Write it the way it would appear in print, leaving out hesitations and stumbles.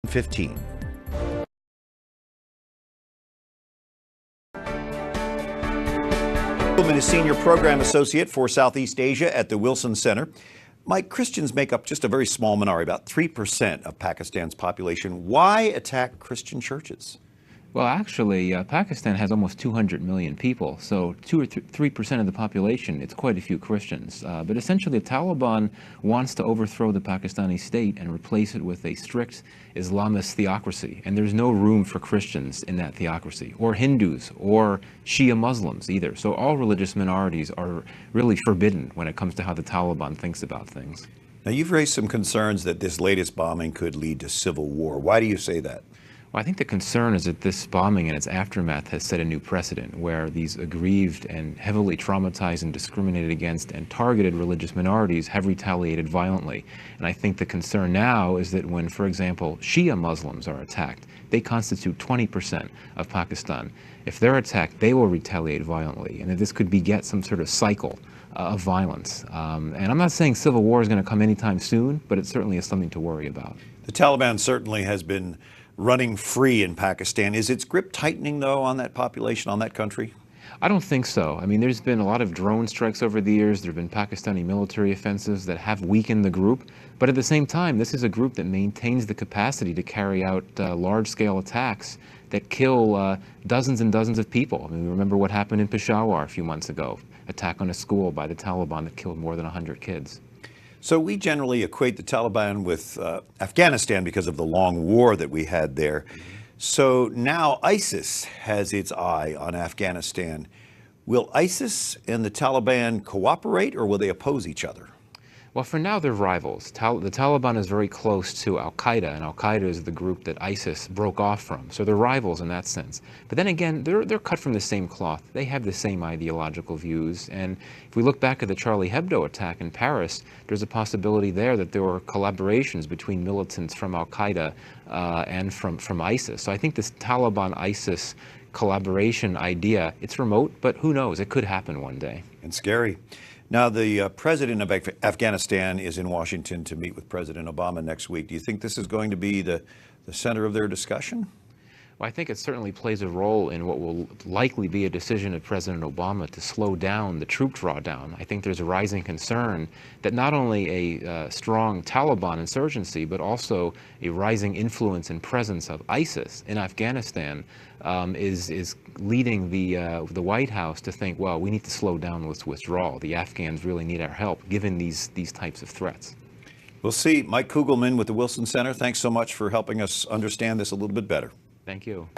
15. Is Senior Program Associate for Southeast Asia at the Wilson Center. Mike, Christians make up just a very small minority, about 3% of Pakistan's population. Why attack Christian churches? Well, actually, Pakistan has almost 200 million people, so 2 or 3% of the population, it's quite a few Christians. But essentially, the Taliban wants to overthrow the Pakistani state and replace it with a strict Islamist theocracy. And there's no room for Christians in that theocracy, or Hindus, or Shia Muslims either. So all religious minorities are really forbidden when it comes to how the Taliban thinks about things. Now, you've raised some concerns that this latest bombing could lead to civil war. Why do you say that? Well, I think the concern is that this bombing and its aftermath has set a new precedent where these aggrieved and heavily traumatized and discriminated against and targeted religious minorities have retaliated violently. And I think the concern now is that when, for example, Shia Muslims are attacked, they constitute 20% of Pakistan. If they're attacked, they will retaliate violently, and that this could beget some sort of cycle of violence. And I'm not saying civil war is going to come anytime soon, but it certainly is something to worry about. The Taliban certainly has been running free in Pakistan. Is its grip tightening, though, on that population, on that country? I don't think so. I mean, there's been a lot of drone strikes over the years. There have been Pakistani military offensives that have weakened the group. But at the same time, this is a group that maintains the capacity to carry out large-scale attacks that kill dozens and dozens of people. I mean, we remember what happened in Peshawar a few months ago, attack on a school by the Taliban that killed more than 100 kids. So we generally equate the Taliban with Afghanistan because of the long war that we had there. So now ISIS has its eye on Afghanistan. Will ISIS and the Taliban cooperate, or will they oppose each other? Well, for now, they're rivals. The Taliban is very close to al-Qaeda, and al-Qaeda is the group that ISIS broke off from. So they're rivals in that sense. But then again, they're cut from the same cloth. They have the same ideological views. And if we look back at the Charlie Hebdo attack in Paris, there's a possibility there that there were collaborations between militants from al-Qaeda and from ISIS. So I think this Taliban-ISIS collaboration idea, it's remote, but who knows? It could happen one day. And scary. Now, the president of Afghanistan is in Washington to meet with President Obama next week. Do you think this is going to be the center of their discussion? Well, I think it certainly plays a role in what will likely be a decision of President Obama to slow down the troop drawdown. I think there's a rising concern that not only a strong Taliban insurgency, but also a rising influence and presence of ISIS in Afghanistan is leading the White House to think, well, we need to slow down this withdrawal. The Afghans really need our help, given these types of threats. We'll see. Mike Kugelman with the Wilson Center, thanks so much for helping us understand this a little bit better. Thank you.